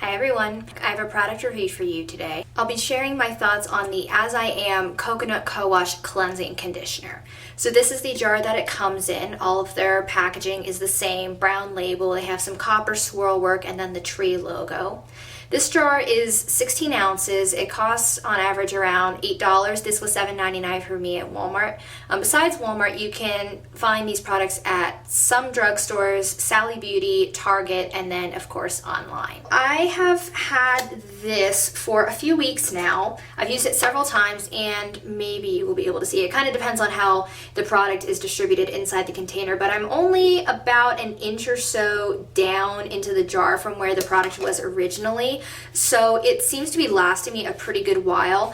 Hi everyone, I have a product review for you today. I'll be sharing my thoughts on the As I Am Coconut Co-Wash Cleansing Conditioner. So this is the jar that it comes in. All of their packaging is the same, brown label. They have some copper swirl work and then the tree logo. This jar is 16 ounces. It costs on average around $8. This was $7.99 for me at Walmart. Besides Walmart, you can find these products at some drugstores, Sally Beauty, Target, and then of course online. I have had this for a few weeks now. I've used it several times and maybe you will be able to see it. It kind of depends on how the product is distributed inside the container, but I'm only about an inch or so down into the jar from where the product was originally. So it seems to be lasting me a pretty good while.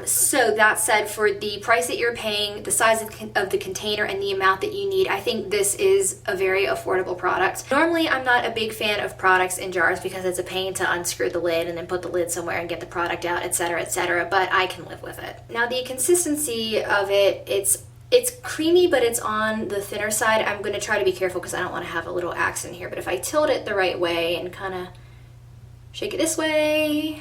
So that said, for the price that you're paying, the size of the container, and the amount that you need, I think this is a very affordable product. Normally, I'm not a big fan of products in jars because it's a pain to unscrew the lid and then put the lid somewhere and get the product out, etc., but I can live with it. Now, the consistency of it, it's creamy, but it's on the thinner side. I'm going to try to be careful because I don't want to have a little accent here, but if I tilt it the right way and kind of shake it this way,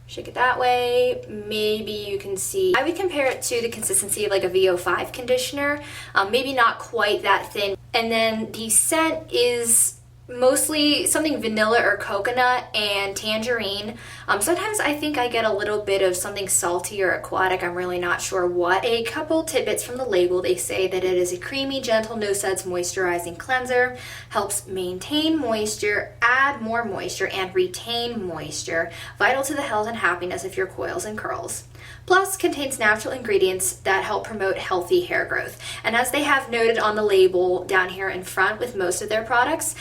shake it that way, maybe you can see. I would compare it to the consistency of like a VO5 conditioner, maybe not quite that thin. And then the scent is mostly something vanilla or coconut and tangerine. Sometimes I think I get a little bit of something salty or aquatic. I'm really not sure what. A couple tidbits from the label. They say that it is a creamy, gentle, no suds moisturizing cleanser, helps maintain moisture, add more moisture, and retain moisture, vital to the health and happiness of your coils and curls. Plus, contains natural ingredients that help promote healthy hair growth. And as they have noted on the label down here in front with most of their products,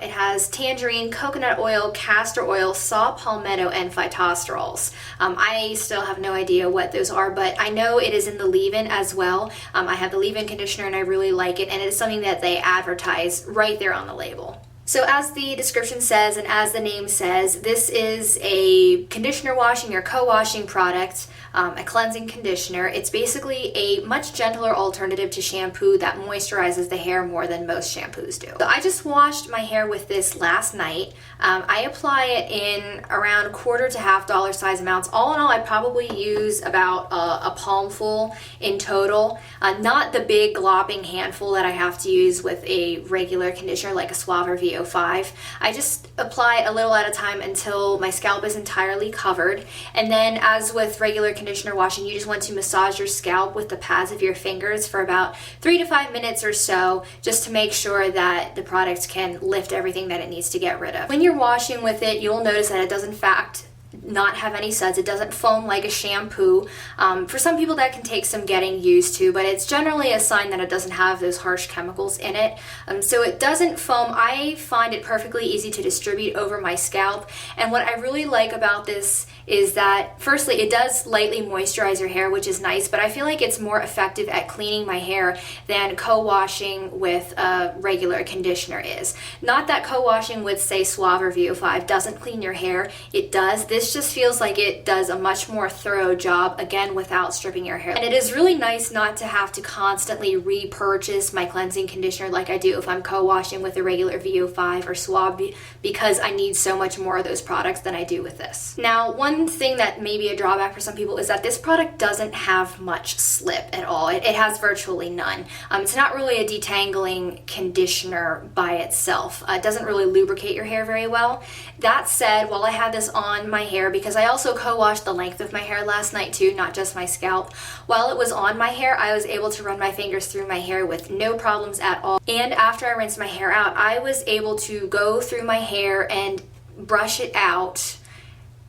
it has tangerine, coconut oil, castor oil, saw palmetto, and phytosterols. I still have no idea what those are, but I know it is in the leave-in as well. I have the leave-in conditioner and I really like it, and it is something that they advertise right there on the label. So as the description says and as the name says, this is a conditioner washing or co-washing product, a cleansing conditioner. It's basically a much gentler alternative to shampoo that moisturizes the hair more than most shampoos do. So I just washed my hair with this last night. I apply it in around quarter to half dollar size amounts. All in all, I probably use about a palmful in total. Not the big glopping handful that I have to use with a regular conditioner like a Suave or VO5. I just apply a little at a time until my scalp is entirely covered. And then, as with regular conditioner washing, you just want to massage your scalp with the pads of your fingers for about 3 to 5 minutes or so, just to make sure that the product can lift everything that it needs to get rid of. When you're washing with it, you'll notice that it does in fact not have any suds. It doesn't foam like a shampoo. For some people that can take some getting used to, but it's generally a sign that it doesn't have those harsh chemicals in it. So it doesn't foam. I find it perfectly easy to distribute over my scalp, and what I really like about this is that firstly it does lightly moisturize your hair, which is nice, but I feel like it's more effective at cleaning my hair than co-washing with a regular conditioner is. Not that co-washing with say Suave or VO5 doesn't clean your hair. It does. This just feels like it does a much more thorough job, again, without stripping your hair. And it is really nice not to have to constantly repurchase my cleansing conditioner like I do if I'm co-washing with a regular VO5 or Suave, because I need so much more of those products than I do with this. Now, one thing that may be a drawback for some people is that this product doesn't have much slip at all. It has virtually none. It's not really a detangling conditioner by itself. It doesn't really lubricate your hair very well. That said, while I had this on my hair, because I also co-washed the length of my hair last night too, not just my scalp. While it was on my hair, I was able to run my fingers through my hair with no problems at all. And after I rinsed my hair out, I was able to go through my hair and brush it out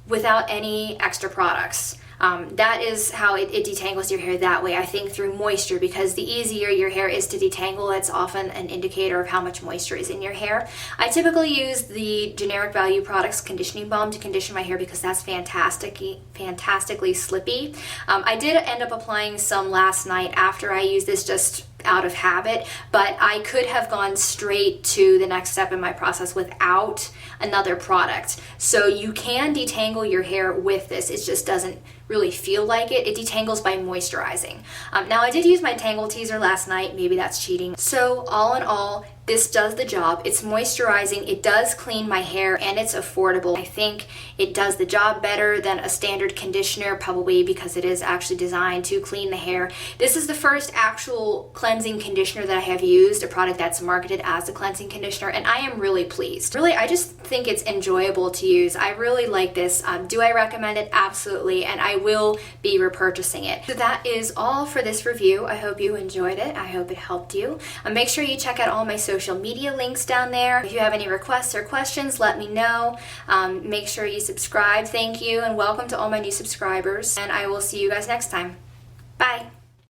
without any extra products. That is how it detangles your hair that way, I think, through moisture, because the easier your hair is to detangle, it's often an indicator of how much moisture is in your hair. I typically use the generic value products conditioning balm to condition my hair because that's fantastically slippy. I did end up applying some last night after I used this, just out of habit, but I could have gone straight to the next step in my process without another product. So you can detangle your hair with this. It just doesn't really feel like it. It detangles by moisturizing. Now I did use my Tangle Teaser last night. Maybe that's cheating. So all in all, This does the job. It's moisturizing, it does clean my hair, and it's affordable. I think it does the job better than a standard conditioner, probably because it is actually designed to clean the hair. This is the first actual cleansing conditioner that I have used, a product that's marketed as a cleansing conditioner, and I am really pleased. Really, I just think it's enjoyable to use. I really like this. Do I recommend it? Absolutely, and I will be repurchasing it. So that is all for this review. I hope you enjoyed it. I hope it helped you. Make sure you check out all my social media links down there. If you have any requests or questions, let me know. Make sure you subscribe. Thank you, and welcome to all my new subscribers, and I will see you guys next time. Bye.